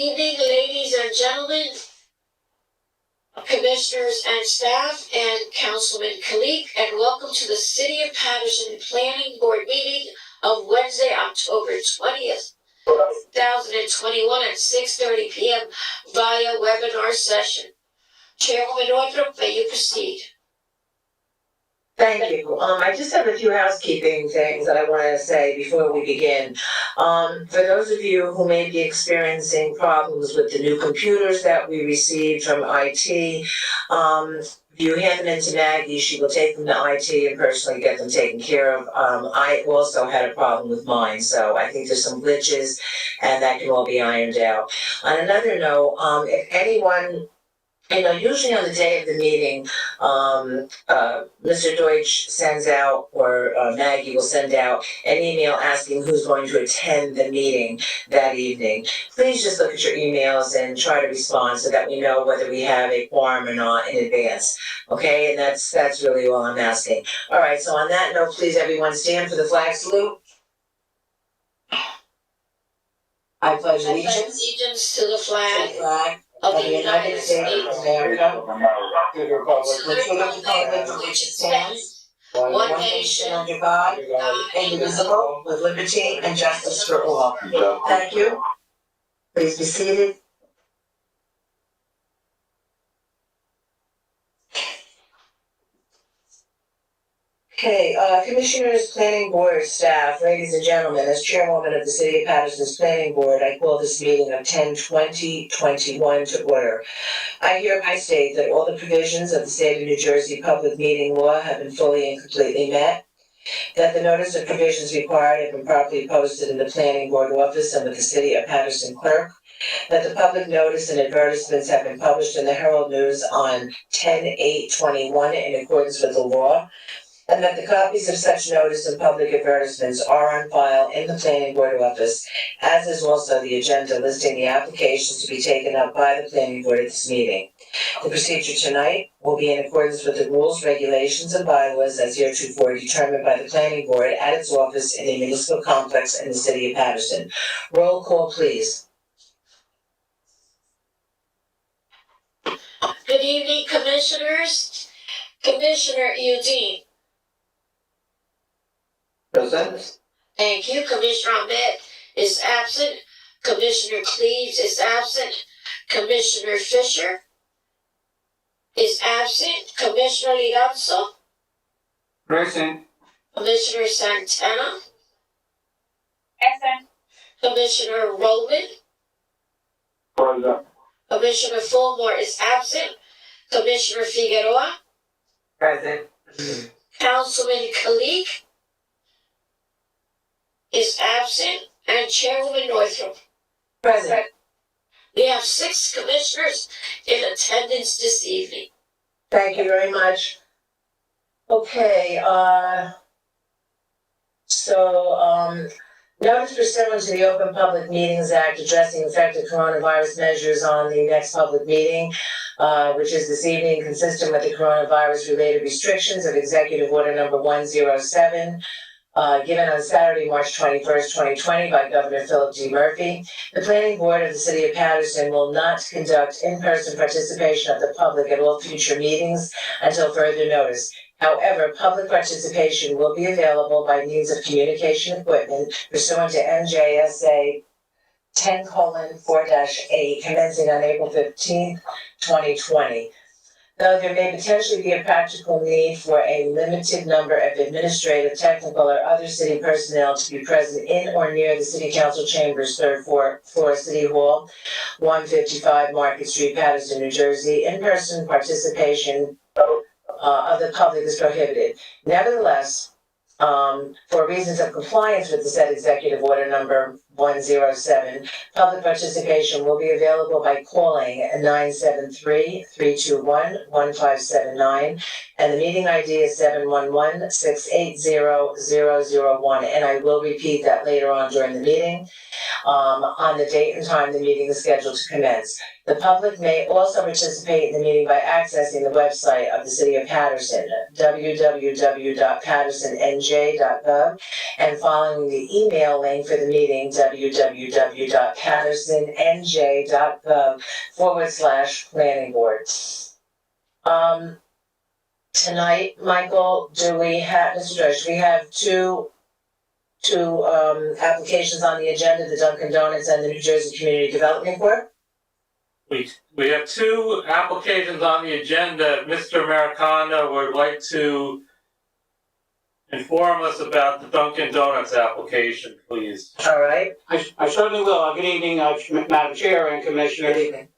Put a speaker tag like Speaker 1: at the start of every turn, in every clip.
Speaker 1: evening, ladies and gentlemen, commissioners and staff, and Councilman Kalik, and welcome to the City of Paterson Planning Board meeting of Wednesday, October 20th, 2021 at 6:30 p.m. via webinar session. Chairwoman Northrop, may you proceed.
Speaker 2: Thank you. I just have a few housekeeping things that I want to say before we begin. For those of you who may be experiencing problems with the new computers that we received from IT, if you hand them in to Maggie, she will take them to IT and personally get them taken care of. I also had a problem with mine, so I think there's some glitches and that can all be ironed out. On another note, if anyone, usually on the day of the meeting, Mr. Deutsch sends out, or Maggie will send out an email asking who's going to attend the meeting that evening. Please just look at your emails and try to respond so that we know whether we have a quorum or not in advance. Okay, and that's really all I'm asking. All right, so on that note, please everyone stand for the flag salute. I pledge
Speaker 1: allegiance to the flag
Speaker 2: of the United States of America, to the republic for which it stands, one nation under God, indivisible, with liberty and justice for all. Thank you. Please be seated. Okay, Commissioners, Planning Board staff, ladies and gentlemen, as Chairwoman of the City of Paterson's Planning Board, I call this meeting of 10/20/21 to order. I hereby state that all the provisions of the State of New Jersey Public Meeting Law have been fully and completely met, that the notice of provisions required have been properly posted in the Planning Board office and with the City of Paterson clerk, that the public notice and advertisements have been published in the Herald News on 10/8/21 in accordance with the law, and that the copies of such notice and public advertisements are on file in the Planning Board office, as is also the agenda listing the applications to be taken up by the Planning Board at this meeting. The procedure tonight will be in accordance with the rules, regulations, and bylaws as heretofore determined by the Planning Board at its office in the municipal complex in the City of Paterson. Roll call, please.
Speaker 1: Good evening, Commissioners. Commissioner Udine.
Speaker 2: Present.
Speaker 1: Thank you. Commissioner Ahmed is absent. Commissioner Cleaves is absent. Commissioner Fisher is absent. Commissioner Liranzo.
Speaker 3: Present.
Speaker 1: Commissioner Santana.
Speaker 4: Present.
Speaker 1: Commissioner Roman.
Speaker 3: Present.
Speaker 1: Commissioner Fulmore is absent. Commissioner Figueroa.
Speaker 2: Present.
Speaker 1: Councilman Kalik is absent, and Chairwoman Northrop.
Speaker 2: Present.
Speaker 1: We have 6 commissioners in attendance this evening.
Speaker 2: Thank you very much. Okay, notice pursuant to the Open Public Meetings Act addressing effective coronavirus measures on the next public meeting, which is this evening, consistent with the coronavirus-related restrictions of Executive Order Number 107, given on Saturday, March 21st, 2020 by Governor Philip D. Murphy. The Planning Board of the City of Paterson will not conduct in-person participation of the public at all future meetings until further notice. However, public participation will be available by means of communication equipment pursuant to NJSA 10:4-8, commencing on April 15th, 2020. Though there may potentially be a practical need for a limited number of administrative, technical, or other city personnel to be present in or near the City Council Chambers, 3rd floor, City Hall, 155 Market Street, Paterson, New Jersey, in-person participation of the public is prohibited. Nevertheless, for reasons of compliance with the said Executive Order Number 107, public participation will be available by calling 973-321-1579, and the meeting ID is 711-680-001, and I will repeat that later on during the meeting, on the date and time the meeting is scheduled to commence. The public may also participate in the meeting by accessing the website of the City of Paterson, www.patersonnj.gov, and following the email link for the meeting, www.patersonnj.gov/planning board. Tonight, Michael, Mr. Deutsch, we have two applications on the agenda, the Dunkin Donuts and the New Jersey Community Development Corp.
Speaker 5: We have two applications on the agenda. Mr. Maricondo would like to inform us about the Dunkin Donuts application, please.
Speaker 2: All right.
Speaker 6: I certainly will. Good evening, Madam Chair and Commissioners.
Speaker 2: Good evening.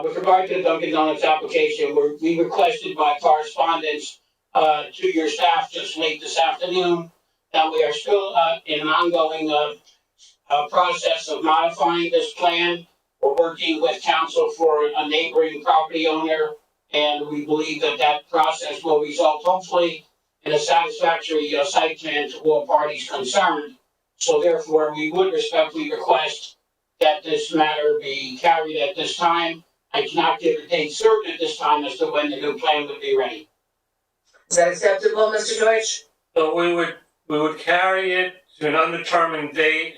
Speaker 6: With regard to the Dunkin Donuts application, we requested by correspondence to your staff just late this afternoon that we are still in an ongoing process of modifying this plan. We're working with counsel for a neighboring property owner, and we believe that process will result hopefully in a satisfactory site plan to all parties concerned. So therefore, we would respectfully request that this matter be carried at this time. I cannot give a date certain at this time as to when the new plan would be ready.
Speaker 2: Is that acceptable, Mr. Deutsch?
Speaker 5: So we would carry it to an undetermined date,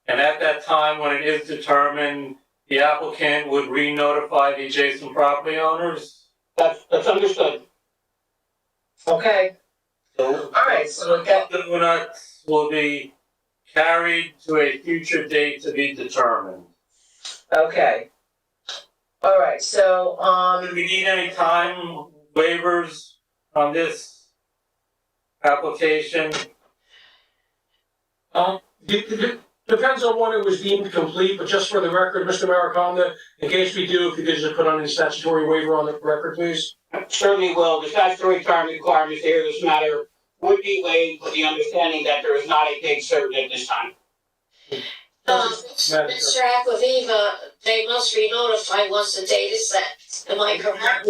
Speaker 5: and at that time, when it is determined, the applicant would re-notify the adjacent property owners?
Speaker 6: That's understood.
Speaker 2: Okay.
Speaker 5: So,
Speaker 2: All right, so we've got,
Speaker 5: the donuts will be carried to a future date to be determined.
Speaker 2: okay. All right, so,
Speaker 5: Do we need any time waivers on this application?
Speaker 7: Depends on when it was deemed complete, but just for the record, Mr. Maricondo, in case we do, if you could just put on a statutory waiver on the record, please.
Speaker 6: Certainly will. The statutory time requirements to hear this matter would be waived with the understanding that there is not a date certain at this time.
Speaker 1: Mr. Aquaviva, they must re-notify once the date is set. Am I correct?
Speaker 7: I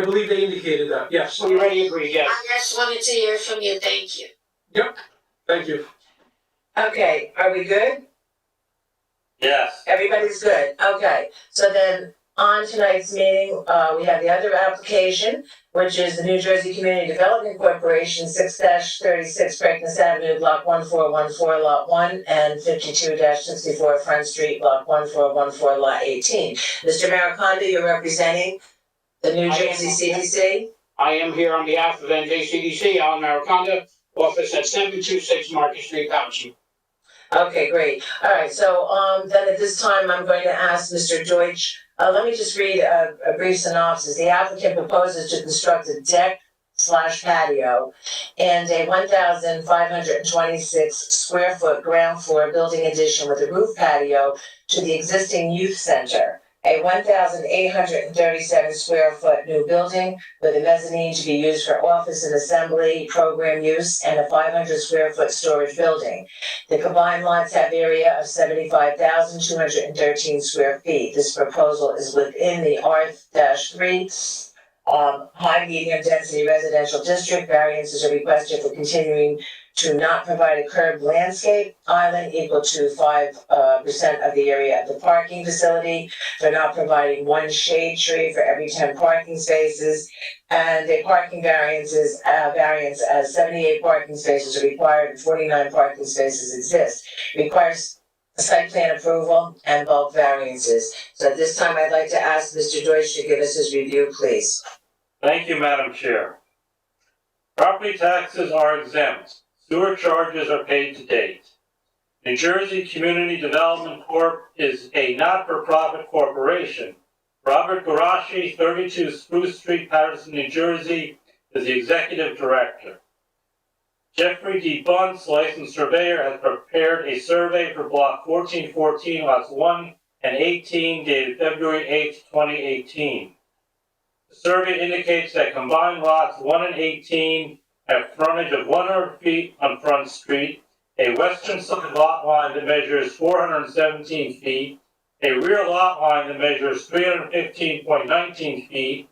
Speaker 7: believe they indicated that, yes.
Speaker 6: We already agree, yes.
Speaker 1: I just wanted to hear from you. Thank you.
Speaker 7: Thank you.
Speaker 2: okay, are we good?
Speaker 5: Yes.
Speaker 2: Everybody's good, okay. So then, on tonight's meeting, we have the other application, which is the New Jersey Community Development Corporation, 6-36 Breakness Avenue, Block 1414, Lot 1, and 52-64 Front Street, Block 1414, Lot 18. Mr. Maricondo, you're representing the New Jersey CDC?
Speaker 6: I am here on behalf of NJCDC, Alan Maricondo, office at 726 Market Street, Paterson.
Speaker 2: Okay, great. All right, so then at this time, I'm going to ask Mr. Deutsch, let me just read a brief synopsis. The applicant proposes to construct a deck/patio and a 1,526 square foot ground floor building addition with a roof patio to the existing youth center. A 1,837 square foot new building with a mezzanine to be used for office and assembly program use, and a 500 square foot storage building. The combined lots have area of 75,213 square feet. This proposal is within the R-3 high medium density residential district. Variances are requested for continuing to not provide a curbed landscape island equal to 5% of the area of the parking facility, for not providing one shade tree for every 10 parking spaces, and a parking variance as 78 parking spaces are required and 49 parking spaces exist. Requires site plan approval and bulk variances. So at this time, I'd like to ask Mr. Deutsch to give us his review, please.
Speaker 5: Thank you, Madam Chair. Property taxes are exempt. Sewer charges are paid to date. New Jersey Community Development Corp. is a not-for-profit corporation. Robert Garashi, 32 Spruce Street, Paterson, New Jersey, is the executive director. Jeffrey D. Bunce, licensed surveyor, has prepared a survey for Block 1414, lots 1 and 18, dated February 8, 2018. The survey indicates that combined lots 1 and 18 have frontage of 100 feet on Front Street, a western side lot line that measures 417 feet, a rear lot line that measures 315.19 feet,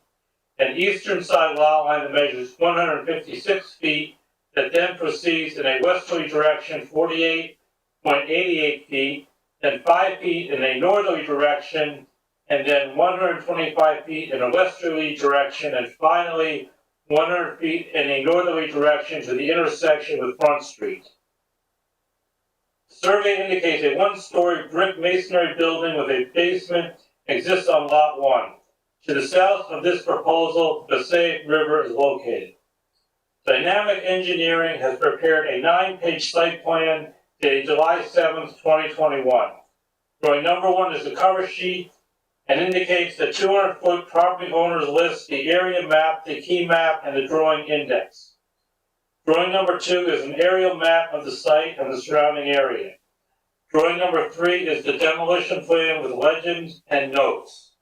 Speaker 5: an eastern side lot line that measures 156 feet, that then proceeds in a westerly direction 48.88 feet, then 5 feet in a northerly direction, and then 125 feet in a westerly direction, and finally 100 feet in a northerly direction to the intersection with Front Street. The survey indicates a one-story brick masonry building with a basement exists on Lot 1. To the south of this proposal, the Passaic River is located. Dynamic Engineering has prepared a 9-page site plan dated July 7th, 2021. Drawing number 1 is the cover sheet and indicates the 200-foot property owner's list, the area map, the key map, and the drawing index. Drawing number 2 is an aerial map of the site and the surrounding area. Drawing number 3 is the demolition plan with legends and notes.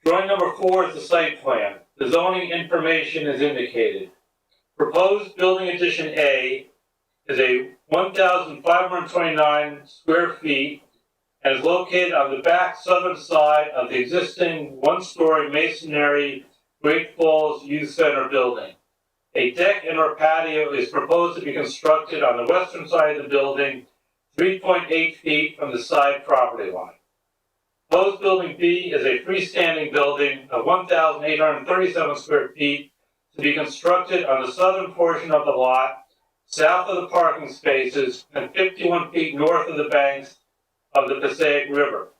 Speaker 5: Drawing number 4 is the site plan. The zoning information is indicated. Proposed building addition A is a 1,529 square feet and is located on the back southern side of the existing one-story masonry Great Falls Youth Center building. A deck and/or patio is proposed to be constructed on the western side of the building, 3.8 feet from the side property line. Proposed building B is a freestanding building of 1,837 square feet to be constructed on the southern portion of the lot, south of the parking spaces, and 51 feet north of the banks of the Passaic River.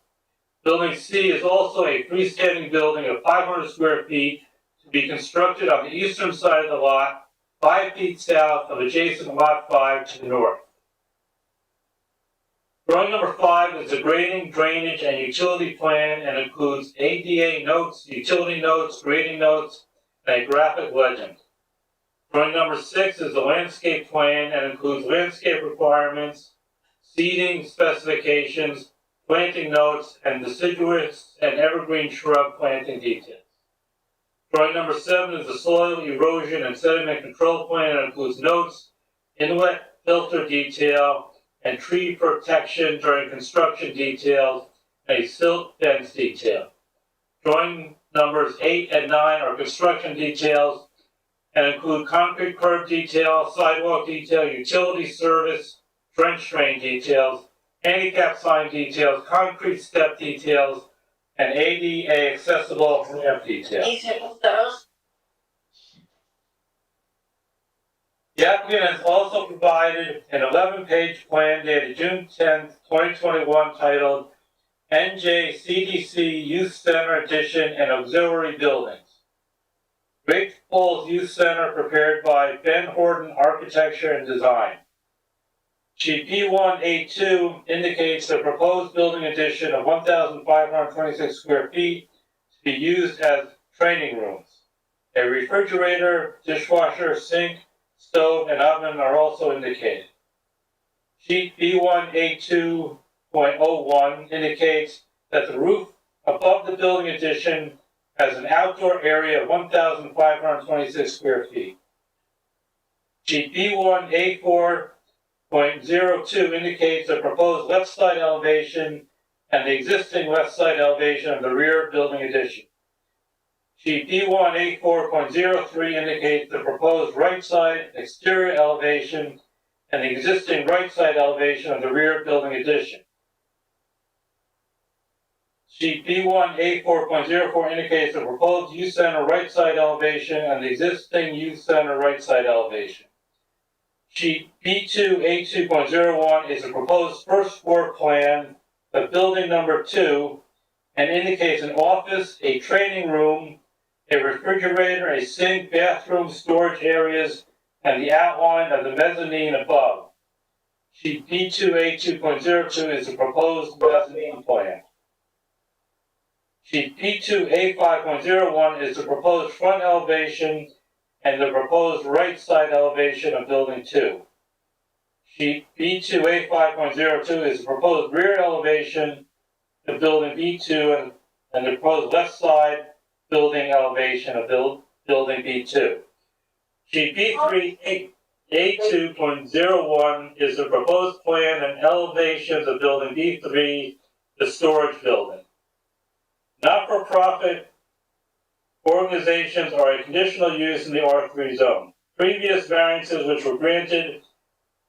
Speaker 5: Building C is also a freestanding building of 500 square feet to be constructed on the eastern side of the lot, 5 feet south of adjacent Lot 5 to the north. Drawing number 5 is the grading, drainage, and utility plan and includes ADA notes, utility notes, grading notes, and a graphic legend. Drawing number 6 is the landscape plan and includes landscape requirements, seeding specifications, planting notes, and deciduous and evergreen shrub planting details. Drawing number 7 is the soil erosion and sediment control plan and includes notes, inlet filter detail, and tree protection during construction details, and a silt fence detail. Drawing numbers 8 and 9 are construction details and include concrete curb detail, sidewalk detail, utility service, trench drain details, handicap sign details, concrete step details, and ADA accessible ramp details.
Speaker 1: Ethan, move those.
Speaker 5: The applicant has also provided an 11-page plan dated June 10th, 2021 titled NJCDC Youth Center Addition and Auxiliary Buildings. Great Falls Youth Center prepared by Ben Horton Architecture and Design. Sheet B1A2 indicates the proposed building addition of 1,526 square feet to be used as training rooms. A refrigerator, dishwasher, sink, stove, and oven are also indicated. Sheet B1A2.01 indicates that the roof above the building addition has an outdoor area of 1,526 square feet. Sheet B1A4.02 indicates the proposed left side elevation and the existing left side elevation of the rear building addition. Sheet B1A4.03 indicates the proposed right side exterior elevation and the existing right side elevation of the rear building addition. Sheet B1A4.04 indicates the proposed youth center right side elevation and the existing youth center right side elevation. Sheet B2A2.01 is the proposed first floor plan of building number 2 and indicates an office, a training room, a refrigerator, a sink, bathroom, storage areas, and the outline of the mezzanine above. Sheet B2A2.02 is the proposed mezzanine plan. Sheet B2A5.01 is the proposed front elevation and the proposed right side elevation of building 2. Sheet B2A5.02 is the proposed rear elevation of building B2 and the proposed left side building elevation of building B2. Sheet B3A2.01 is the proposed plan and elevations of building B3, the storage building. Not-for-profit organizations are a conditional use in the R3 zone. Previous variances which were granted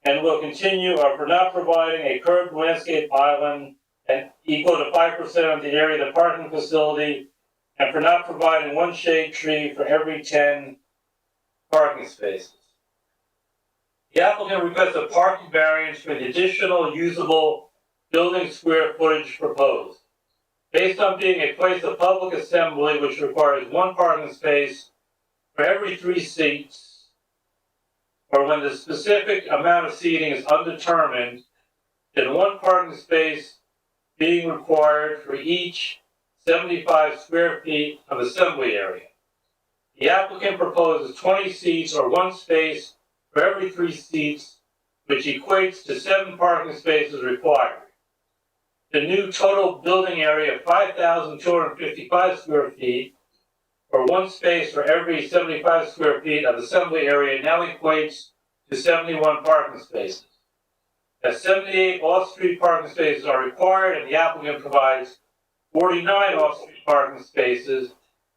Speaker 5: and will continue are for not providing a curved landscape island and equal to 5% of the area of the parking facility, and for not providing one shade tree for every 10 parking spaces. The applicant requests a parking variance for the additional usable building square footage proposed. Based on being a place of public assembly which requires one parking space for every 3 seats, or when the specific amount of seating is undetermined, then one parking space being required for each 75 square feet of assembly area. The applicant proposes 20 seats or one space for every 3 seats, which equates to 7 parking spaces required. The new total building area of 5,255 square feet, or one space for every 75 square feet of assembly area, now equates to 71 parking spaces. As 78 off-street parking spaces are required and the applicant provides 49 off-street parking spaces,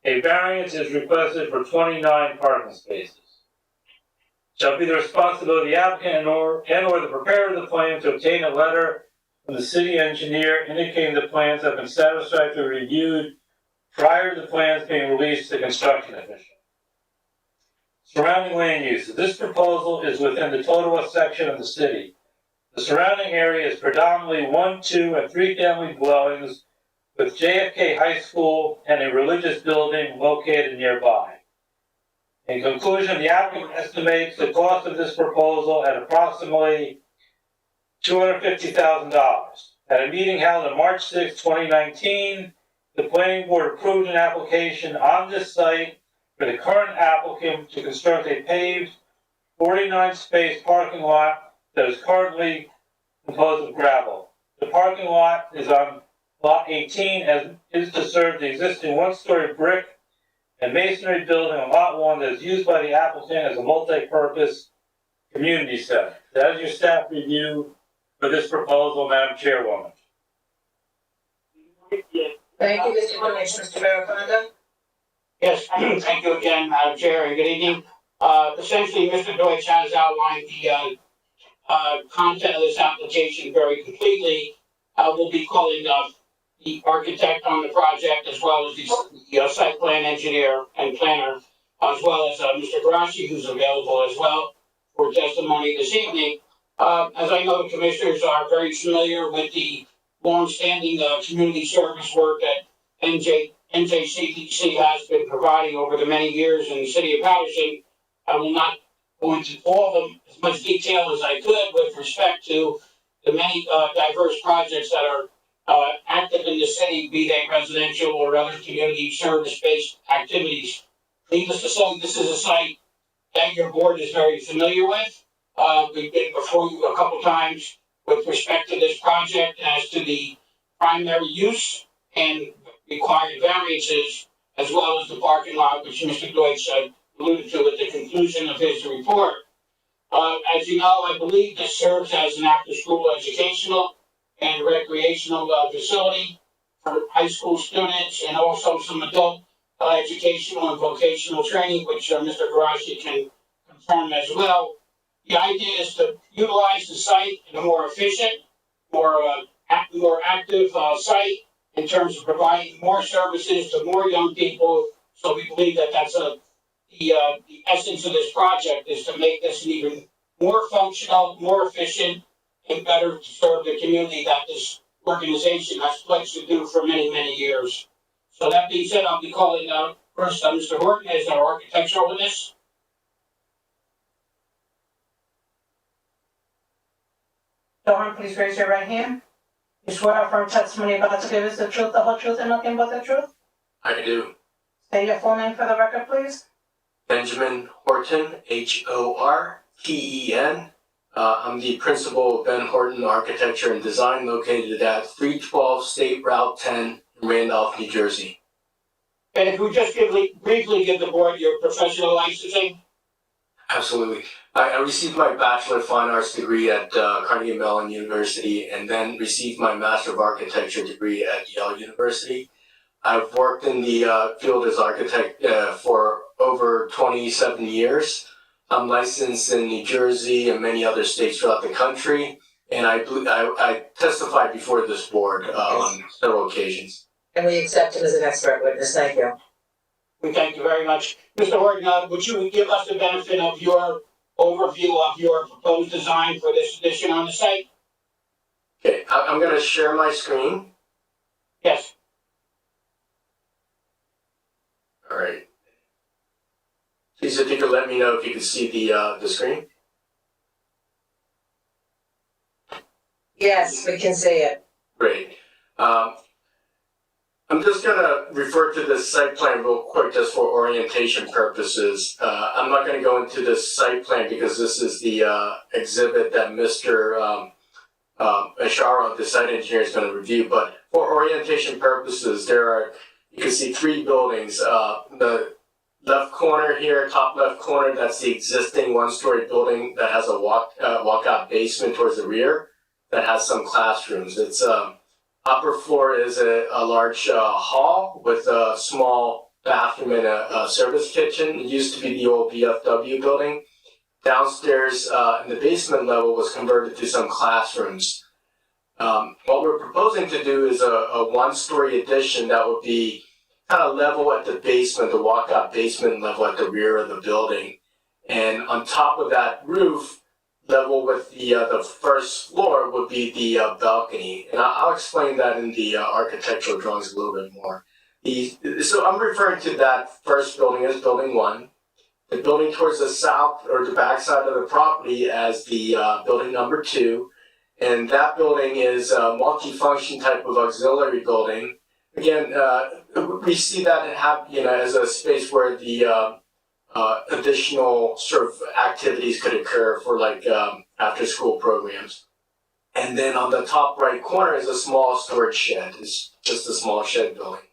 Speaker 5: a variance is requested for 29 parking spaces. Shall be the responsibility of the applicant and or the preparer of the plan to obtain a letter from the city engineer indicating the plans have been satisfactorily reviewed prior to the plans being released to the construction official. Surrounding land uses. This proposal is within the total west section of the city. The surrounding area is predominantly 1, 2, and 3 family dwellings with JFK High School and a religious building located nearby. In conclusion, the applicant estimates the cost of this proposal at approximately $250,000. At a meeting held on March 6, 2019, the planning board approved an application on this site for the current applicant to construct a paved 49-space parking lot that is currently composed of gravel. The parking lot is on Lot 18 as is to serve the existing one-story brick and masonry building on Lot 1 that is used by the applicant as a multi-purpose community center. That is your staff review for this proposal, Madam Chairwoman.
Speaker 2: Thank you, Mr. Deutsch. Mr. Maricondo?
Speaker 6: Yes, thank you again, Madam Chair, and good evening. Essentially, Mr. Deutsch has outlined the content of this application very completely. We'll be calling the architect on the project as well as the site plan engineer and planner, as well as Mr. Garashi, who's available as well for testimony this evening. As I know, the commissioners are very familiar with the long-standing community service work that NJCDC has been providing over the many years in the city of Paterson. I will not go into all of them as much detail as I could with respect to the many diverse projects that are active in the city, be they residential or other community service-based activities. Needless to say, this is a site that your board is very familiar with. We've been before you a couple times with respect to this project as to the primary use and required variances, as well as the parking lot, which Mr. Deutsch alluded to at the conclusion of his report. As you know, I believe this serves as an after-school educational and recreational facility for high school students and also some adult educational and vocational training, which Mr. Garashi can confirm as well. The idea is to utilize the site in a more efficient, more active site in terms of providing more services to more young people. So we believe that that's the essence of this project is to make this an even more functional, more efficient, and better to serve the community that this organization has pledged to do for many, many years. So that being said, I'll be calling first Mr. Horton as our architectural witness.
Speaker 8: Dorn, please raise your right hand. You swear affirm testimony about to give is the truth, the whole truth, and nothing but the truth?
Speaker 9: I do.
Speaker 8: Say your full name for the record, please.
Speaker 9: Benjamin Horton, Horten. I'm the principal of Ben Horton Architecture and Design, located at 312 State Route 10 in Randolph, New Jersey.
Speaker 6: And if you just briefly give the board your professional licensing.
Speaker 9: Absolutely. I received my Bachelor of Fine Arts degree at Carnegie Mellon University and then received my Master of Architecture degree at Yale University. I've worked in the field as architect for over 27 years. I'm licensed in New Jersey and many other states throughout the country. And I testified before this board on several occasions.
Speaker 2: And we accept him as an expert witness. Thank you.
Speaker 6: We thank you very much. Mr. Horton, would you give us the benefit of your overview of your proposed design for this addition on the site?
Speaker 9: Okay, I'm going to share my screen.
Speaker 6: Yes.
Speaker 9: All right. Please, if you could let me know if you can see the screen.
Speaker 2: Yes, we can see it.
Speaker 9: Great. I'm just going to refer to this site plan real quick just for orientation purposes. I'm not going to go into this site plan because this is the exhibit that Mr. Ashara, the site engineer, is going to review. But for orientation purposes, you can see three buildings. The left corner here, top left corner, that's the existing one-story building that has a walkout basement towards the rear that has some classrooms. Its upper floor is a large hall with a small bathroom and a service kitchen. It used to be the old VFW building. Downstairs in the basement level was converted to some classrooms. What we're proposing to do is a one-story addition that would be kind of level at the basement, the walkout basement level at the rear of the building. And on top of that roof, level with the first floor would be the balcony. And I'll explain that in the architectural drawings a little bit more. So I'm referring to that first building as building one. The building towards the south or the back side of the property as the building number two. And that building is a multi-function type of auxiliary building. Again, we see that as a space where the additional sort of activities could occur for like after school programs. And then on the top right corner is a small storage shed. It's just a small shed building.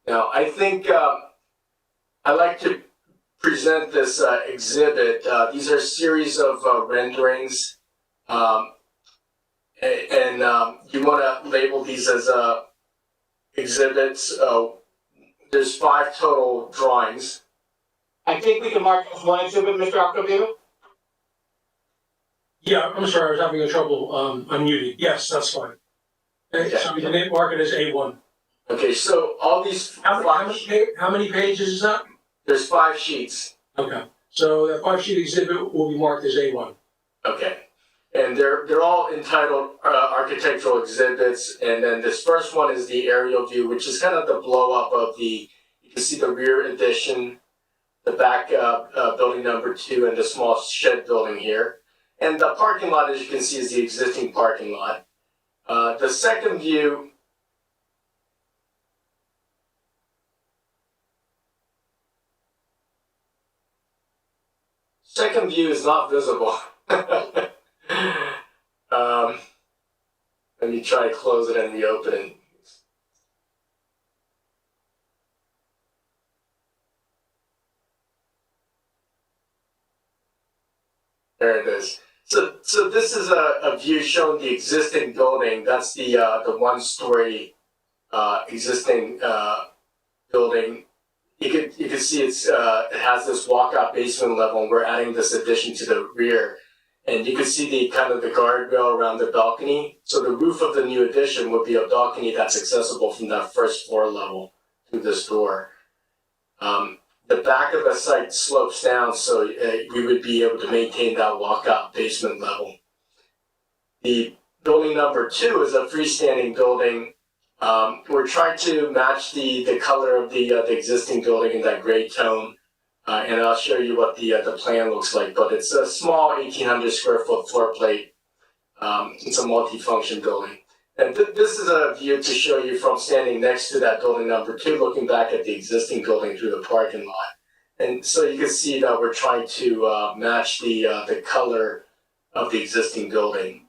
Speaker 9: Now, I think I like to present this exhibit. These are a series of renderings. And you want to label these as exhibits. There's 5 total drawings.
Speaker 6: I think we can mark as one exhibit, Mr. Alcoviva.
Speaker 7: Yeah, I'm sorry, I was having trouble unmuting. Yes, that's fine. Okay, so we can mark it as A1.
Speaker 9: Okay, so all these
Speaker 7: How many pages is that?
Speaker 9: There's 5 sheets.
Speaker 7: Okay, so that 5-sheet exhibit will be marked as A1.
Speaker 9: Okay, and they're all entitled architectural exhibits, and then this first one is the aerial view, which is kind of the blow up of you can see the rear addition, the back building number 2, and the small shed building here. And the parking lot, as you can see, is the existing parking lot. The second view is not visible. Let me try to close it and reopen it. There it is. So this is a view showing the existing building. That's the one-story existing building. You can see it has this walkout basement level, and we're adding this addition to the rear. And you can see the guardrail around the balcony. So the roof of the new addition would be a balcony that's accessible from that first floor level through this door. The back of the site slopes down, so we would be able to maintain that walkout basement level. The building number 2 is a freestanding building. We're trying to match the color of the existing building in that gray tone, and I'll show you what the plan looks like. But it's a small 1,800 square foot floor plate. It's a multi-function building. And this is a view to show you from standing next to that building number 2, looking back at the existing building through the parking lot. And so you can see that we're trying to match the color of the existing building.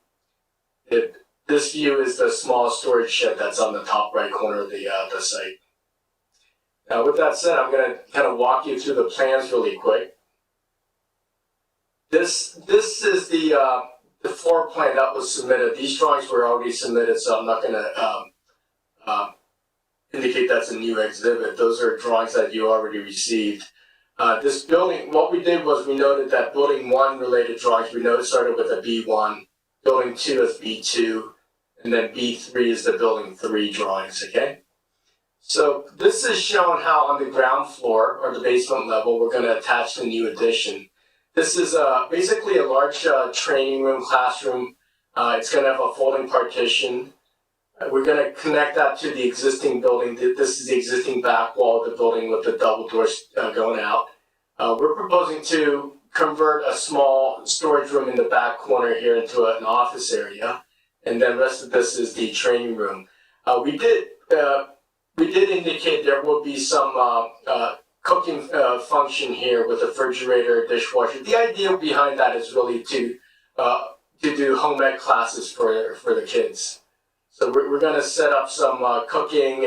Speaker 9: This view is the small storage shed that's on the top right corner of the site. Now, with that said, I'm going to kind of walk you through the plans really quick. This is the floor plan that was submitted. These drawings were already submitted, so I'm not going to indicate that's a new exhibit. Those are drawings that you already received. This building, what we did was we noted that building 1 related drawings, we noted started with a B1. building 2 as B2, and then B3 is the building 3 drawings, okay? So this is showing how on the ground floor, or the basement level, we're gonna attach the new addition. This is basically a large training room, classroom. It's gonna have a folding partition. We're gonna connect that to the existing building. This is the existing back wall of the building with the double doors going out. We're proposing to convert a small storage room in the back corner here into an office area, and then the rest of this is the training room. We did indicate there will be some cooking function here with a refrigerator, dishwasher. The idea behind that is really to do home ec classes for the kids. So we're going to set up some cooking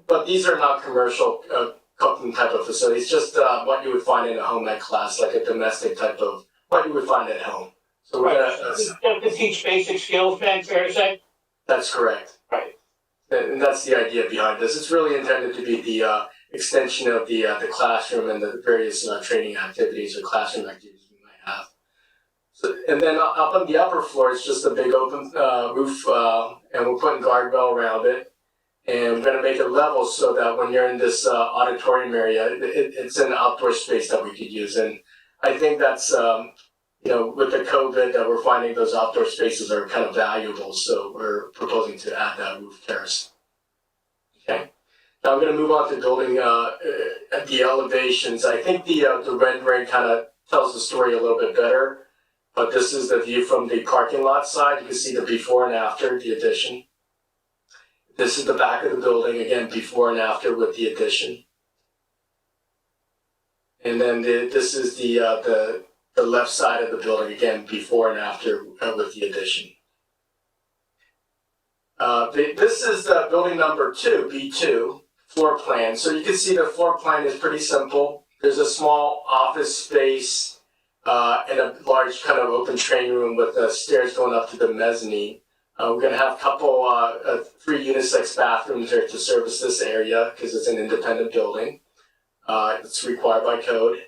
Speaker 9: but these are not commercial cooking type of facilities, just what you would find in a home ec class, like a domestic type of what you would find at home. So we're going
Speaker 6: To teach basic skills, Ben, fair to say?
Speaker 9: That's correct.
Speaker 6: Right.
Speaker 9: And that's the idea behind this. It's really intended to be the extension of the classroom and the various training activities or classroom activities we might have. So, and then up on the upper floor, it's just a big open roof, and we're putting guardrail around it. And we're going to make it level so that when you're in this auditorium area, it's an outdoor space that we could use. And I think that's, with the COVID, that we're finding those outdoor spaces are kind of valuable. So we're proposing to add that roof terrace. Okay. Now I'm going to move on to building at the elevations. I think the rendering kind of tells the story a little bit better. But this is the view from the parking lot side. You can see the before and after the addition. This is the back of the building, again, before and after with the addition. And then this is the left side of the building, again, before and after with the addition. This is building number 2, B2, floor plan. So you can see the floor plan is pretty simple. There's a small office space and a large kind of open training room with stairs going up to the mezzanine. We're going to have a couple, 3 unisex bathrooms there to service this area because it's an independent building. It's required by code.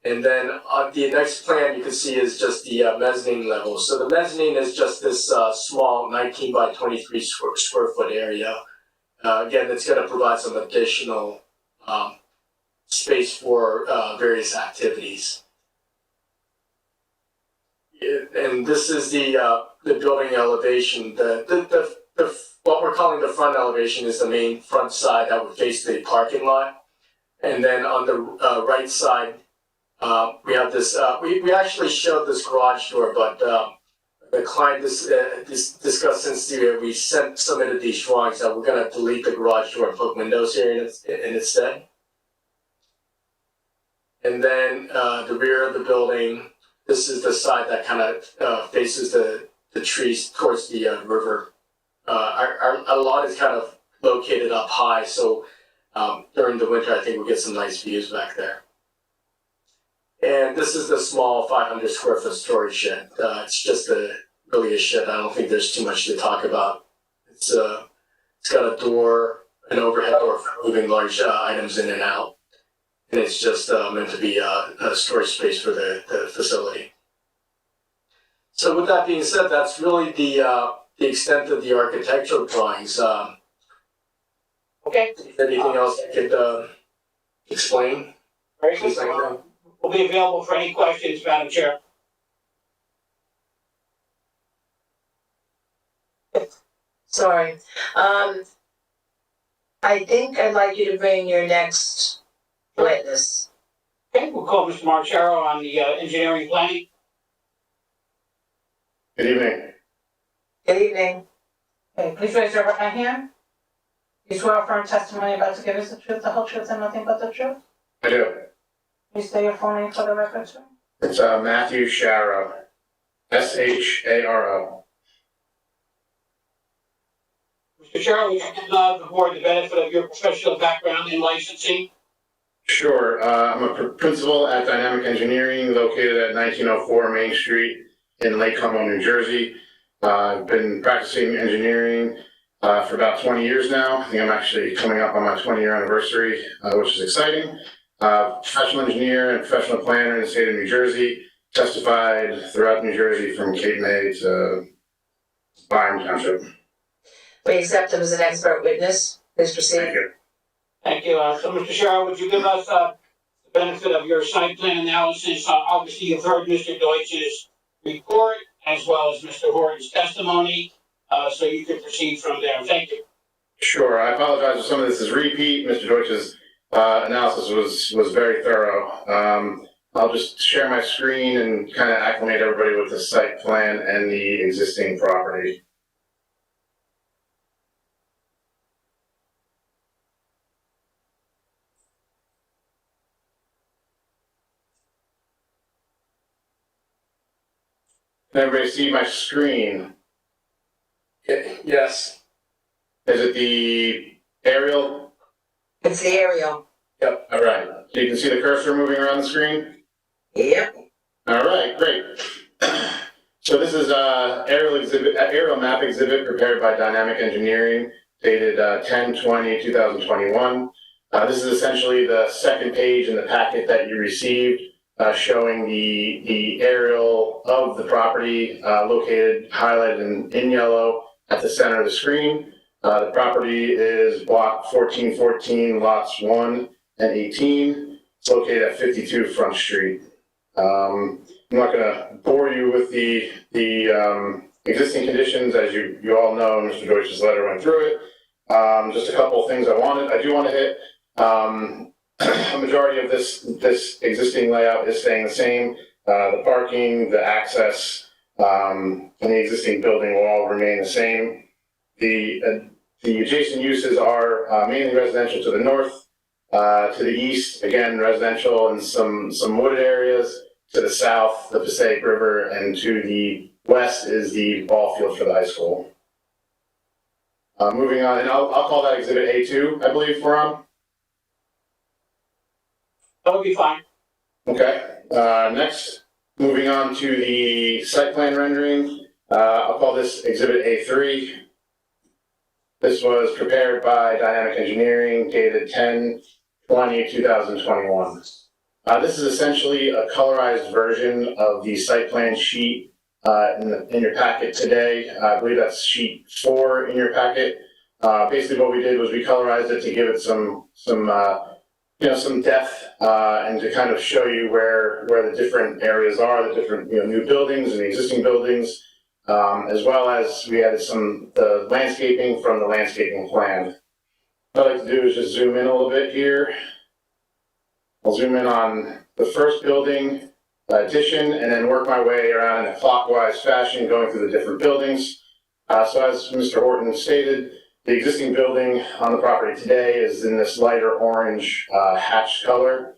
Speaker 9: And then on the next plan you can see is just the mezzanine level. So the mezzanine is just this small 19 by 23 square foot area. Again, it's going to provide some additional space for various activities. And this is the building elevation. What we're calling the front elevation is the main front side that would face the parking lot. And then on the right side, we have this. We actually showed this garage door, but the client discussed since we submitted these drawings that we're going to delete the garage door and put windows here in its stead. And then the rear of the building. This is the side that kind of faces the trees towards the river. Our lot is kind of located up high, so during the winter I think we'll get some nice views back there. And this is the small 500 square foot storage shed. It's just really a shed. I don't think there's too much to talk about. It's got a door, an overhead door for moving large items in and out. And it's just meant to be a storage space for the facility. So with that being said, that's really the extent of the architectural drawings.
Speaker 6: Okay.
Speaker 9: Anything else I could explain?
Speaker 6: Very good. We'll be available for any questions, Madam Chair.
Speaker 2: Sorry. I think I'd like you to bring your next witness.
Speaker 6: Okay, we'll call Mr. Marchero on the engineering planning.
Speaker 3: Good evening.
Speaker 2: Good evening.
Speaker 8: Okay, please raise your right hand. You swear affirm testimony about to give us the truth, the whole truth, and nothing but the truth?
Speaker 3: I do.
Speaker 8: Please state your full name for the record, sir.
Speaker 3: It's Matthew Sharo. Sharo.
Speaker 6: Mr. Chair, would you give the board the benefit of your professional background in licensing?
Speaker 3: Sure. I'm a principal at Dynamic Engineering located at 1904 Main Street in Lake Como, New Jersey. I've been practicing engineering for about 20 years now. I think I'm actually coming up on my 20-year anniversary, which is exciting. Professional engineer and professional planner in the state of New Jersey. testified throughout New Jersey from Cape May to Byron Township.
Speaker 2: We accept him as an expert witness. Please proceed.
Speaker 3: Thank you.
Speaker 6: Thank you. So, Mr. Sherrill, would you give us the benefit of your site plan analysis? Obviously, you've heard Mr. Deutsch's report as well as Mr. Horton's testimony, so you can proceed from there. Thank you.
Speaker 3: Sure. I apologize if some of this is repeat. Mr. Deutsch's analysis was very thorough. I'll just share my screen and kind of acclimate everybody with the site plan and the existing property. Can everybody see my screen?
Speaker 9: Yes.
Speaker 3: Is it the aerial?
Speaker 2: It's the aerial.
Speaker 3: Yep. All right. So you can see the cursor moving around the screen?
Speaker 2: Yep.
Speaker 3: All right, great. So this is aerial map exhibit prepared by Dynamic Engineering, dated 10/20/2021. This is essentially the second page in the packet that you received, showing the aerial of the property located, highlighted in yellow at the center of the screen. The property is block 1414, lots 1 and 18. It's located at 52 Front Street. I'm not going to bore you with the existing conditions, as you all know. Mr. Deutsch's letter went through it. Just a couple of things I do want to hit. A majority of this existing layout is staying the same. The parking, the access, and the existing building will all remain the same. The adjacent uses are mainly residential to the north, to the east, again residential and some wooded areas. To the south, the Passaic River, and to the west is the ball field for the high school. Moving on, and I'll call that Exhibit A2, I believe, we're on.
Speaker 6: That would be fine.
Speaker 3: Okay. Next, moving on to the site plan rendering, I'll call this Exhibit A3. This was prepared by Dynamic Engineering, dated 10/20/2021. This is essentially a colorized version of the site plan sheet in your packet today. I believe that's sheet 4 in your packet. Basically, what we did was we colorized it to give it some depth and to kind of show you where the different areas are, the different new buildings and the existing buildings, as well as we added the landscaping from the landscaping plan. What I'd like to do is just zoom in a little bit here. I'll zoom in on the first building, addition, and then work my way around in a clockwise fashion, going through the different buildings. So as Mr. Horton stated, the existing building on the property today is in this lighter orange hatched color.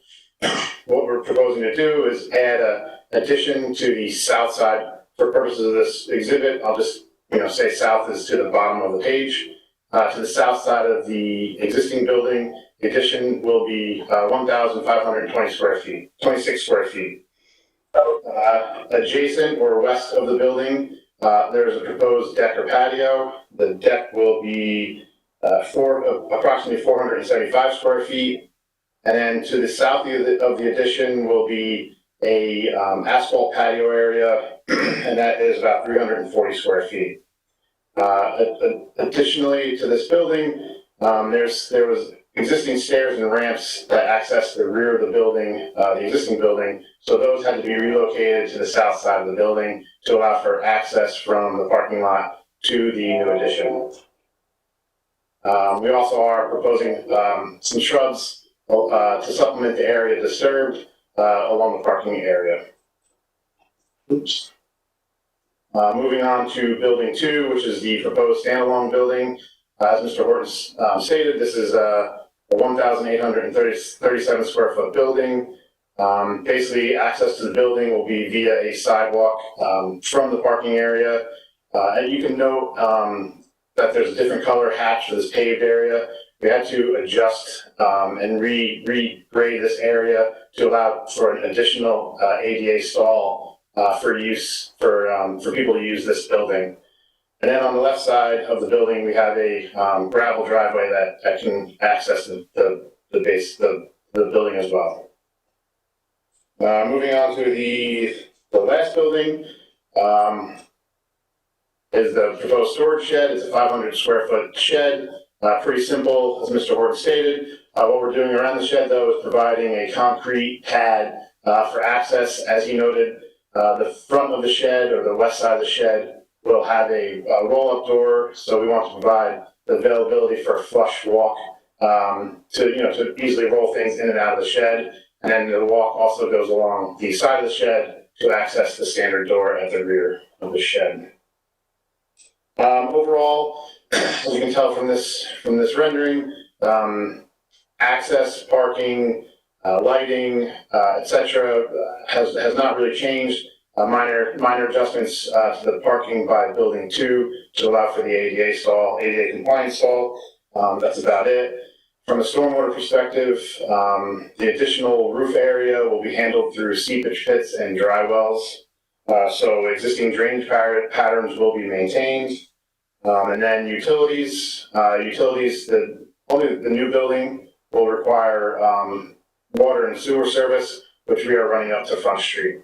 Speaker 3: What we're proposing to do is add an addition to the south side. For purposes of this exhibit, I'll just say south is to the bottom of the page. To the south side of the existing building, the addition will be 1,520 square feet, 26 square feet. Adjacent or west of the building, there is a proposed deck or patio. The deck will be approximately 475 square feet. And then to the south of the addition will be a asphalt patio area, and that is about 340 square feet. Additionally to this building, there was existing stairs and ramps that access the rear of the building, the existing building, so those had to be relocated to the south side of the building to allow for access from the parking lot to the new addition. We also are proposing some shrubs to supplement the area disturbed along the parking area. Oops. Moving on to building 2, which is the proposed standalone building. As Mr. Horton stated, this is a 1,837 square foot building. Basically, access to the building will be via a sidewalk from the parking area. And you can note that there's a different color hatch for this paved area. We had to adjust and regrade this area to allow for an additional ADA stall for use for people to use this building. And then on the left side of the building, we have a gravel driveway that can access the base, the building as well. Moving on to the The last building, is the proposed storage shed. It's a 500 square foot shed. Pretty simple, as Mr. Horton stated. What we're doing around the shed, though, is providing a concrete pad for access. As he noted, the front of the shed, or the west side of the shed, will have a roll-up door, so we want to provide the availability for a flush walk to easily roll things in and out of the shed. And then the walk also goes along the side of the shed to access the standard door at the rear of the shed. Overall, as you can tell from this rendering, access, parking, lighting, etc., has not really changed. Minor adjustments to the parking by building 2 to allow for the ADA compliance stall. That's about it. From a stormwater perspective, the additional roof area will be handled through seepage pits and dry wells. So existing drainage patterns will be maintained. And then utilities, only the new building will require water and sewer service, which we are running up to Front Street.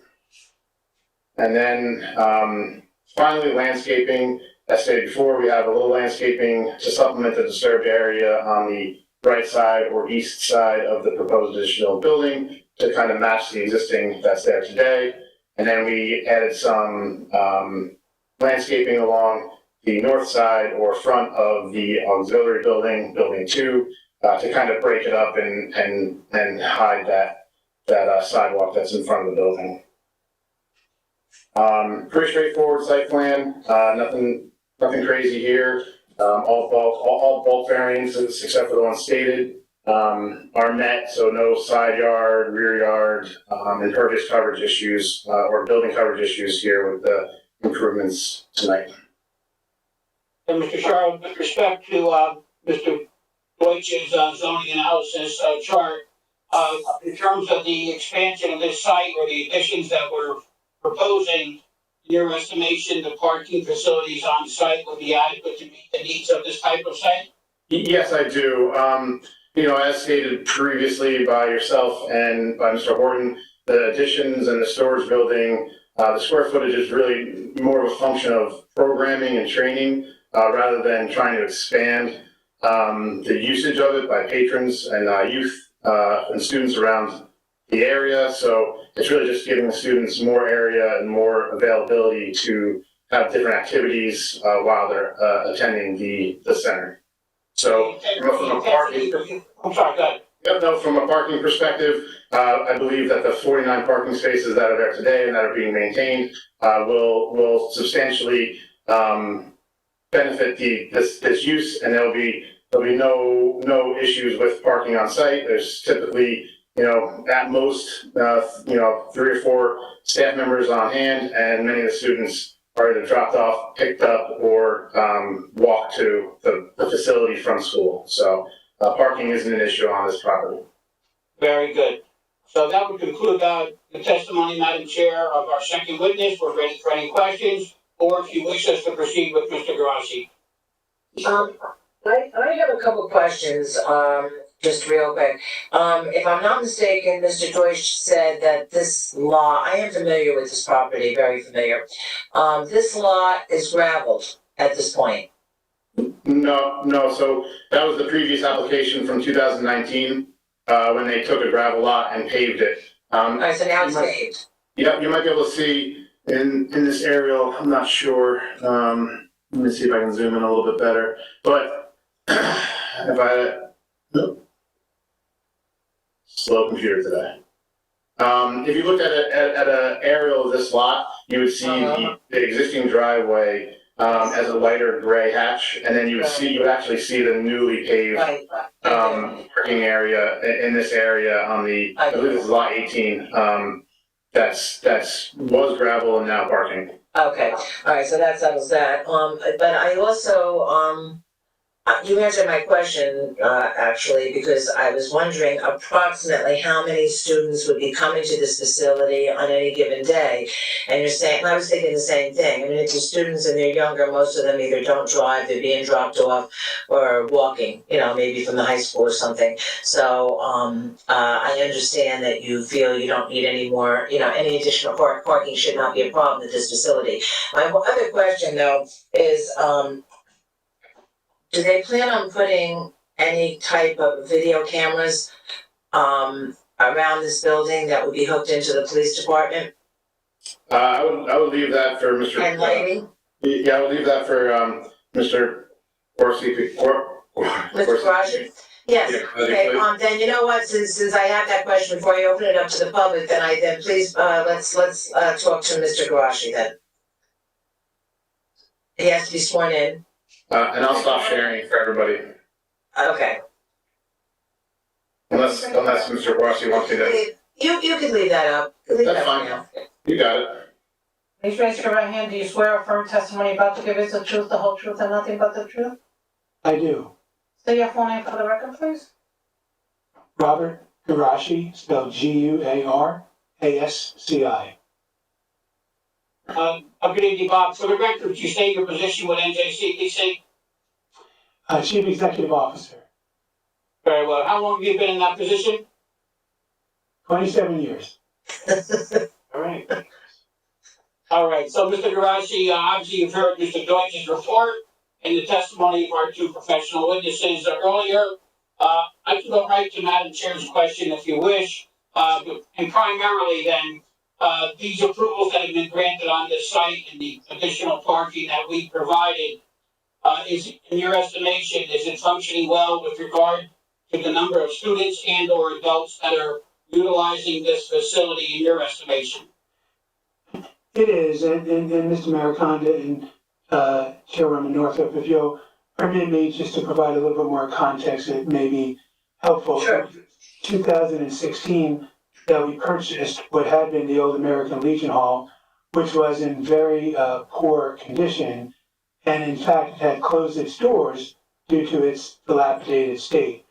Speaker 3: And then finally, landscaping. As stated before, we have a little landscaping to supplement the disturbed area on the right side or east side of the proposed additional building to kind of match the existing that's there today. And then we added some landscaping along the north side or front of the auxiliary building, building 2, to kind of break it up and hide that sidewalk that's in front of the building. Pretty straightforward site plan, nothing crazy here. All bulk variances except for the ones stated are met, so no side yard, rear yard, impervious coverage issues or building coverage issues here with the improvements tonight.
Speaker 6: And Mr. Sharp, with respect to Mr. Deutsch's zoning analysis chart, in terms of the expansion of this site or the additions that we're proposing, in your estimation, the parking facilities on site will be adequate to meet the needs of this type of site?
Speaker 3: Yes, I do. As stated previously by yourself and by Mr. Horton, the additions and the storage building, the square footage is really more of a function of programming and training rather than trying to expand the usage of it by patrons and youth and students around the area. So it's really just giving the students more area and more availability to have different activities while they're attending the center. So from a parking,
Speaker 6: I'm sorry, go ahead.
Speaker 3: no, from a parking perspective, I believe that the 49 parking spaces that are there today and that are being maintained will substantially benefit this use, and there'll be no issues with parking on site. There's typically, at most, 3 or 4 staff members on hand, and many of the students are either dropped off, picked up, or walk to the facility from school. So parking isn't an issue on this property.
Speaker 6: Very good. So that would conclude the testimony, Madam Chair, of our second witness. We're ready for any questions, or if you wish us to proceed with Mr. Garasi.
Speaker 2: I have a couple of questions, just real quick. If I'm not mistaken, Mr. Deutsch said that this lot, I am familiar with this property, very familiar. This lot is gravelled at this point.
Speaker 3: No. So that was the previous application from 2019 when they took a gravel lot and paved it.
Speaker 2: All right, so now it's paved.
Speaker 3: Yeah, you might be able to see in this aerial. I'm not sure. Let me see if I can zoom in a little bit better. But slow computer today. If you looked at an aerial of this lot, you would see the existing driveway as a lighter gray hatch, and then you would actually see the newly paved parking area in this area on the, I believe this is lot 18. That's was gravel and now parking.
Speaker 2: Okay, all right, so that settles that. But I also, You answered my question, actually, because I was wondering approximately how many students would be coming to this facility on any given day. And you're saying, I was thinking the same thing. I mean, if the students and they're younger, most of them either don't drive, they're being dropped off or walking, maybe from the high school or something. So, I understand that you feel you don't need any more, any additional parking should not be a problem at this facility. My other question though is, do they plan on putting any type of video cameras around this building that would be hooked into the police department?
Speaker 3: I would leave that for Mr.
Speaker 2: And lighting?
Speaker 3: Yeah, I would leave that for Mr. Corsi.
Speaker 2: Mr. Garashi? Yes,
Speaker 3: Yeah,
Speaker 2: okay,
Speaker 3: please.
Speaker 2: then you know what, since I have that question, before you open it up to the public, then please, let's talk to Mr. Garashi then. He has to be sworn in.
Speaker 3: And I'll stop sharing for everybody,
Speaker 2: Okay.
Speaker 3: unless Mr. Corsi wants me to.
Speaker 2: You can leave that up. Leave
Speaker 3: That's
Speaker 2: that
Speaker 3: fine.
Speaker 2: now.
Speaker 3: You got it.
Speaker 8: Please raise your right hand. Do you swear or affirm testimony about to give is the truth, the whole truth, and nothing but the truth?
Speaker 10: I do.
Speaker 8: Say your full name for the record, please.
Speaker 10: Robert Garashi, spelled G-U-A-R-A-S-C-I.
Speaker 6: Good evening, Bob. For the record, you state your position with NJCDC?
Speaker 10: Chief Executive Officer,
Speaker 6: Very well. How long have you been in that position?
Speaker 10: 27 years.
Speaker 6: All right. All right, so Mr. Garashi, obviously you've heard Mr. Deutsch's report and the testimony of our two professional witnesses earlier. I can go right to Madam Chair's question if you wish. And primarily then, these approvals that have been granted on this site and the additional parking that we provided, is, in your estimation, is it functioning well with regard to the number of students and or adults that are utilizing this facility in your estimation?
Speaker 10: It is, and Mr. Mariconda and Chairwoman Northup, if you'll permit me just to provide a little bit more context that may be helpful.
Speaker 2: Sure.
Speaker 10: 2016, that we purchased what had been the old American Legion Hall, which was in very poor condition, and in fact had closed its doors due to its dilapidated state.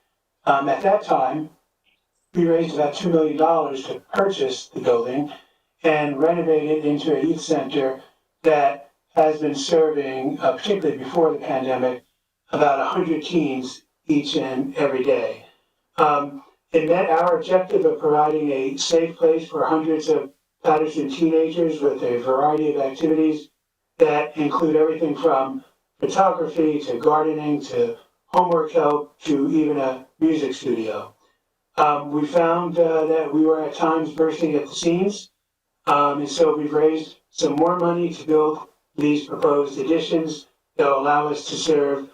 Speaker 10: At that time, we raised about $2 million to purchase the building and renovate it into a youth center that has been serving, particularly before the pandemic, about 100 teens each and every day. It met our objective of providing a safe place for hundreds of Paterson teenagers with a variety of activities that include everything from photography to gardening to homework help to even a music studio. We found that we were at times bursting at the seams, and so we've raised some more money to build these proposed additions that will allow us to serve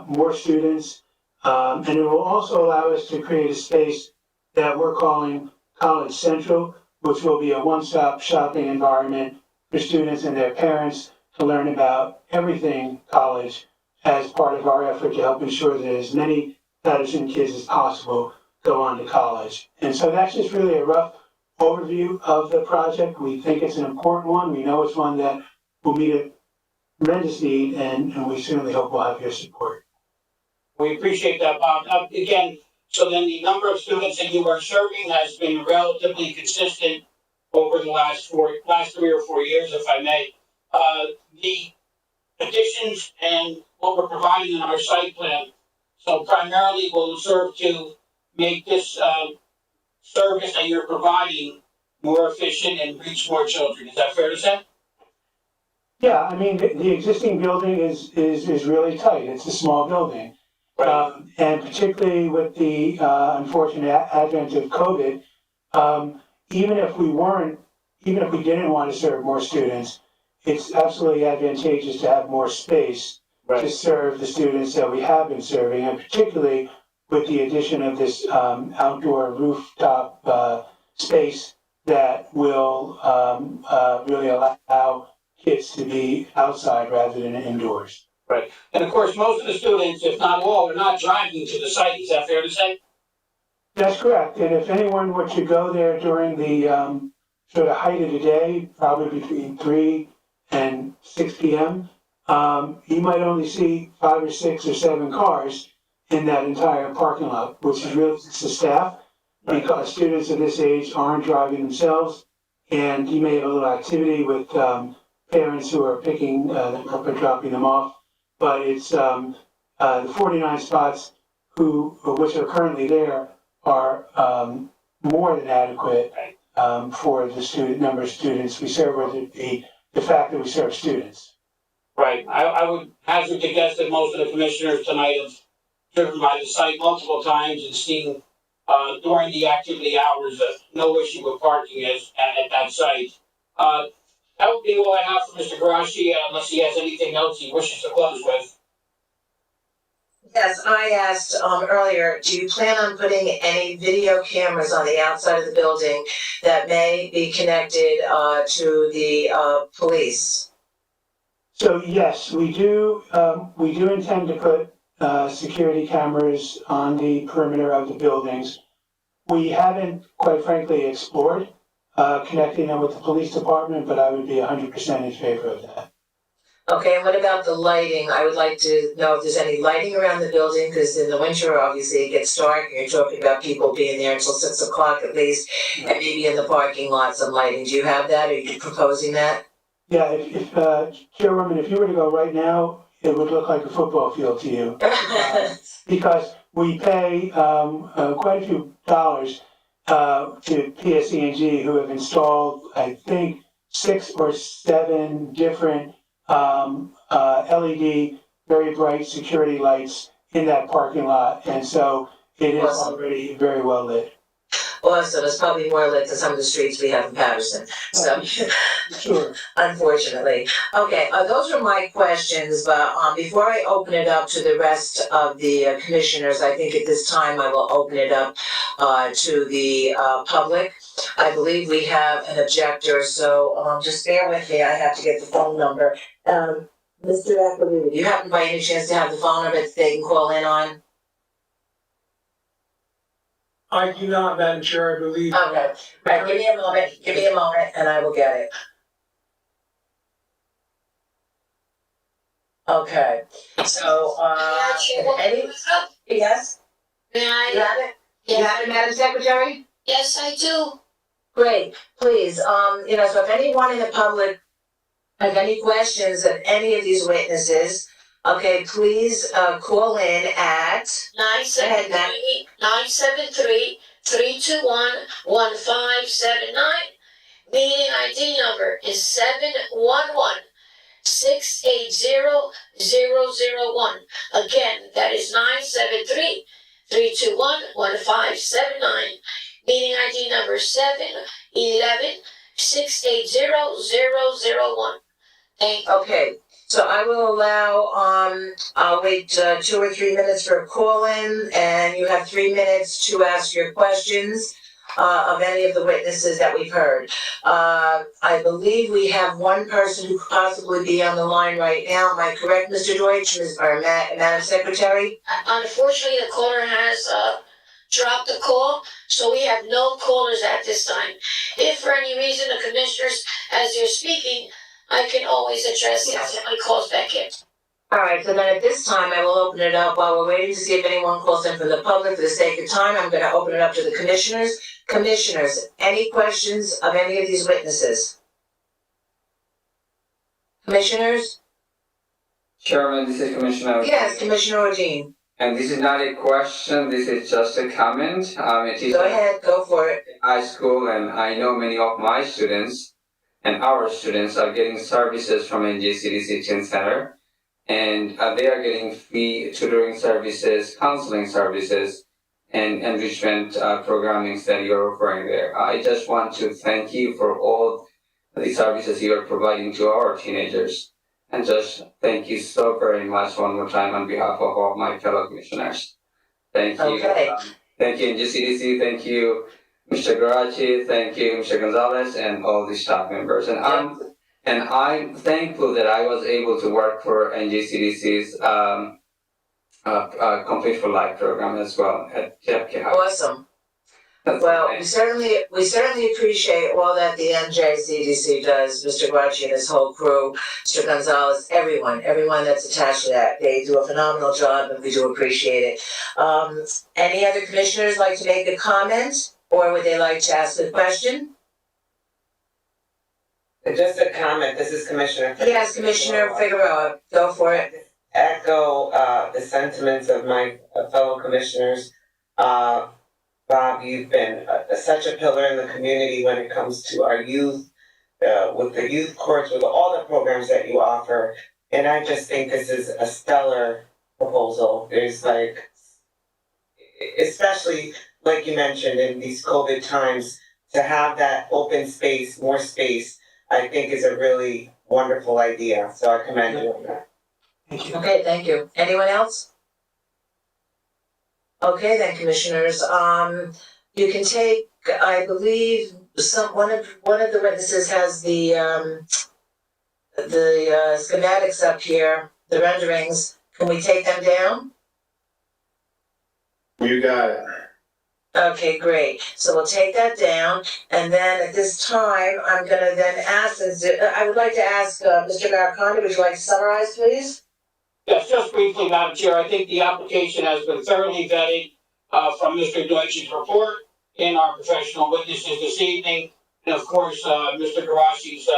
Speaker 10: more students, and it will also allow us to create a space that we're calling College Central, which will be a one-stop shopping environment for students and their parents to learn about everything college as part of our effort to help ensure that as many Paterson kids as possible go on to college. And so that's just really a rough overview of the project. We think it's an important one. We know it's one that will meet a tremendous need, and we certainly hope we'll have your support.
Speaker 6: We appreciate that, Bob. Again, so then the number of students that you are serving has been relatively consistent over the last 3 or 4 years, if I may. The additions and what we're providing in our site plan, so primarily will serve to make this service that you're providing more efficient and reach more children. Is that fair to say?
Speaker 10: Yeah, I mean, the existing building is really tight. It's a small building.
Speaker 6: Right.
Speaker 10: And particularly with the unfortunate advent of COVID, even if we didn't want to serve more students, it's absolutely advantageous to have more space to serve the students that we have been serving, and particularly with the addition of this outdoor rooftop space that will really allow kids to be outside rather than indoors.
Speaker 6: Right. And of course, most of the students, if not all, are not driving to the site. Is that fair to say?
Speaker 10: That's correct. And if anyone were to go there during the sort of height of the day, probably between 3 and 6 p.m., you might only see 5 or 6 or 7 cars in that entire parking lot, which is really just the staff, because students of this age aren't driving themselves, and you may have a little activity with parents who are picking them up or dropping them off, but it's the 49 spots which are currently there are more than adequate for the number of students we serve, or the fact that we serve students.
Speaker 6: Right, I would hazard to guess that most of the commissioners tonight have driven by the site multiple times and seen, during the activity hours, no issue with parking at that site. That would be all I have for Mr. Garashi, unless he has anything else he wishes to close with.
Speaker 2: Yes, I asked earlier, do you plan on putting any video cameras on the outside of the building that may be connected to the police?
Speaker 10: So yes, we do intend to put security cameras on the perimeter of the buildings. We haven't, quite frankly, explored connecting them with the police department, but I would be 100% in favor of that.
Speaker 2: Okay, and what about the lighting? I would like to know if there's any lighting around the building, because in the winter, obviously, it gets dark, and you're talking about people being there until 6 o'clock at least, and maybe in the parking lot, some lighting. Do you have that? Are you proposing that?
Speaker 10: Yeah, if Chairwoman, if you were to go right now, it would look like a football field to you. Because we pay quite a few dollars to PSE&G, who have installed, I think, 6 or 7 different LED, very bright security lights in that parking lot, and so it is already very well lit.
Speaker 2: Awesome, it's probably more lit than some of the streets we have in Paterson, so.
Speaker 10: Sure.
Speaker 2: Unfortunately. Okay, those are my questions, but before I open it up to the rest of the commissioners, I think at this time I will open it up to the public. I believe we have an objector, so just bear with me, I have to get the phone number. Mr. Aquilini, do you happen by any chance to have the phone number that they can call in on?
Speaker 7: I do not, Madam Chair, I believe.
Speaker 2: Okay, right, give me a moment, and I will get it. Okay, so, yes?
Speaker 1: May I?
Speaker 2: You have it? You have it, Madam Secretary?
Speaker 1: Yes, I do.
Speaker 2: Great, please, so if anyone in the public have any questions of any of these witnesses, okay, please, call in at,
Speaker 1: 973-321-1579. Meeting ID number is 711-680-001. Again, that is 973-321-1579. Meeting ID number 711-680-001. Thank you.
Speaker 2: okay, so I will allow, I'll wait 2 or 3 minutes for a call-in, and you have 3 minutes to ask your questions of any of the witnesses that we've heard. I believe we have one person who could possibly be on the line right now. Am I correct, Mr. Deutsch, Madam Secretary?
Speaker 1: Unfortunately, the caller has dropped the call, so we have no callers at this time. If for any reason the commissioners, as you're speaking, I can always address it if somebody calls back in.
Speaker 2: All right, so then at this time, I will open it up while we're waiting to see if anyone calls in from the public. For the sake of time, I'm gonna open it up to the commissioners. Commissioners, any questions of any of these witnesses? Commissioners?
Speaker 11: Chairman, this is Commissioner.
Speaker 2: Yes, Commissioner Odine.
Speaker 11: And this is not a question, this is just a comment. It is
Speaker 2: Go ahead, go for it.
Speaker 11: high school, and I know many of my students and our students are getting services from NJCDC Teen Center. And they are getting free tutoring services, counseling services, and enrichment programming that you are offering there. I just want to thank you for all the services you are providing to our teenagers. And just thank you so very much one more time on behalf of all my fellow commissioners. Thank you.
Speaker 2: Okay.
Speaker 11: Thank you, NJCDC. Thank you, Mr. Garachi. Thank you, Mr. Gonzalez, and all the staff members. And I'm thankful that I was able to work for NJCDC's Complete for Life program as well at JFK High.
Speaker 2: Awesome. Well, we certainly appreciate all that the NJCDC does, Mr. Guarchi and his whole crew, Mr. Gonzalez, everyone that's attached to that. They do a phenomenal job and we do appreciate it. Any other commissioners like to make a comment or would they like to ask a question?
Speaker 12: Just a comment, this is Commissioner.
Speaker 2: Yes, Commissioner Figueroa, go for it.
Speaker 12: Echo, the sentiments of my fellow commissioners. Bob, you've been such a pillar in the community when it comes to our youth, with the youth courts, with all the programs that you offer. And I just think this is a stellar proposal. There's like, especially like you mentioned in these COVID times, to have that open space, more space, I think is a really wonderful idea. So I commend you on that.
Speaker 10: Thank you.
Speaker 2: Okay, thank you. Anyone else? Okay then, commissioners, you can take, I believe, one of the witnesses has the schematics up here, the renderings. Can we take them down?
Speaker 3: You got it.
Speaker 2: Okay, great. So we'll take that down, and then at this time, I'm gonna then ask, I would like to ask, Mr. Maraconi, would you like to summarize, please?
Speaker 6: Yes, just briefly, Madam Chair, I think the application has been thoroughly vetted, from Mr. Deutsch's report and our professional witnesses this evening. And of course, Mr. Garashi's,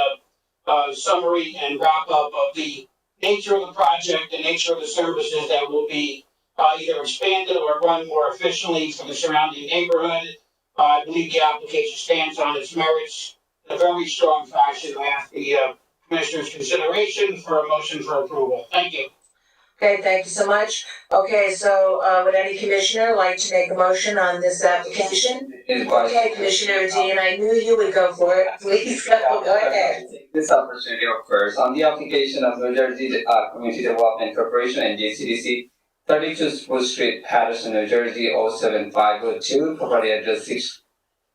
Speaker 6: summary and wrap up of the nature of the project, the nature of the services that will be, either expanded or run more efficiently for the surrounding neighborhood. I believe the application stands on its merits in a very strong fashion. I ask the, Commissioner's consideration for a motion for approval. Thank you.
Speaker 2: Okay, thank you so much. Okay, so, would any commissioner like to make a motion on this application? Okay, Commissioner Dean, I knew you would go for it. Please go ahead.
Speaker 11: This opportunity occurs on the application of New Jersey Community Development Corporation and JCDC, 32 Spruce Street, Paterson, New Jersey, 07502, property address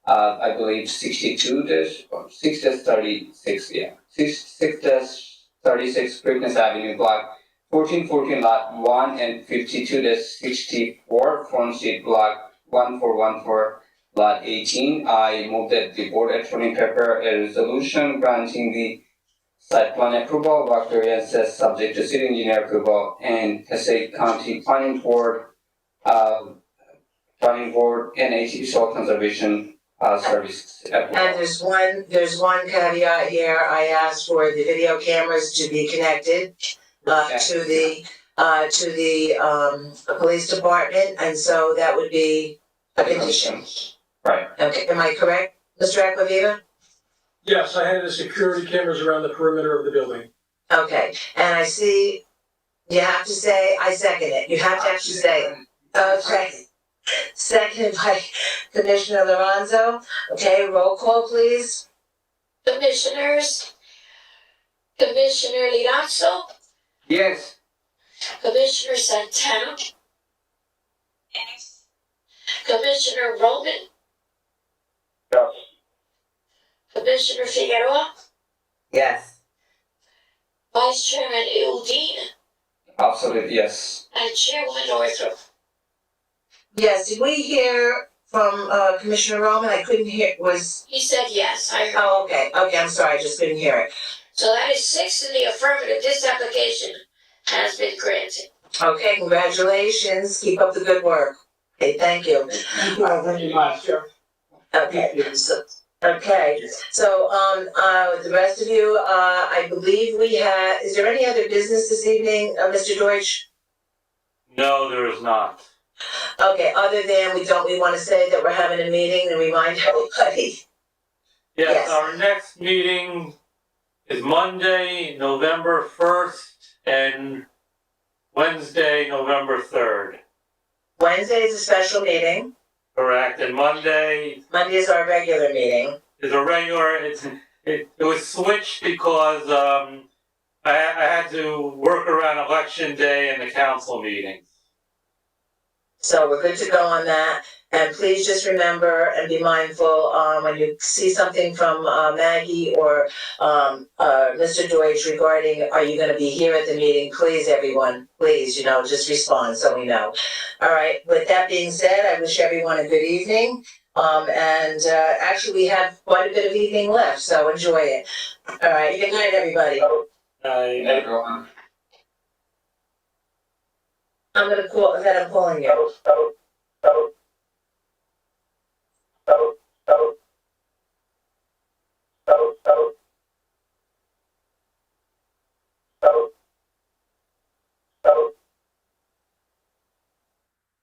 Speaker 11: I believe 6-36, yeah. 6-36 Quickness Avenue, block 1414 lot 1 and 52-64 Front Street, block 1414 lot 18. I move that the board attorney prepare a resolution granting the site plan approval, work variances subject to city engineer approval, and Passaic County Planning Board and soil conservation services approval.
Speaker 2: And there's one caveat here. I asked for the video cameras to be connected to the police department, and so that would be a condition.
Speaker 11: Right.
Speaker 2: Okay, am I correct, Mr. Aquaviva?
Speaker 7: Yes, I had the security cameras around the perimeter of the building.
Speaker 2: Okay, and I see, you have to say, I second it. You have to actually say it. Okay. Seconded by Commissioner Lorenzo. Okay, roll call, please.
Speaker 1: Commissioners, Commissioner Lirazzo,
Speaker 11: Yes.
Speaker 1: Commissioner Santana,
Speaker 4: Yes.
Speaker 1: Commissioner Roman,
Speaker 12: Yes.
Speaker 1: Commissioner Figueroa,
Speaker 12: Yes.
Speaker 1: Vice Chairman Udine,
Speaker 11: Absolutely, yes.
Speaker 1: and Chairwoman Northrop.
Speaker 2: Yes, did we hear from Commissioner Roman? I couldn't hear,
Speaker 1: He said yes, I heard.
Speaker 2: oh, okay, I'm sorry, I just couldn't hear it.
Speaker 1: So that is 6 in the affirmative. This application has been granted.
Speaker 2: Okay, congratulations, keep up the good work. Okay, thank you.
Speaker 6: Thank you very much, Chair.
Speaker 2: Okay, so the rest of you, I believe we had, is there any other business this evening, Mr. Deutsch?
Speaker 5: No, there is not.
Speaker 2: Okay, other than we want to say that we're having a meeting and remind everybody.
Speaker 5: Yes,
Speaker 2: Yes.
Speaker 5: our next meeting is Monday, November 1st, and Wednesday, November 3rd.
Speaker 2: Wednesday is a special meeting,
Speaker 5: Correct, and Monday
Speaker 2: Monday is our regular meeting.
Speaker 5: is a regular, it was switched because, I had to work around election day and the council meetings.
Speaker 2: So we're good to go on that. And please just remember and be mindful, when you see something from Maggie or Mr. Deutsch regarding, are you gonna be here at the meeting? Please, everyone, please, just respond so we know. All right, with that being said, I wish everyone a good evening. Actually, we have quite a bit of evening left, so enjoy it. All right, good night, everybody.
Speaker 11: Everyone.
Speaker 2: I'm calling you.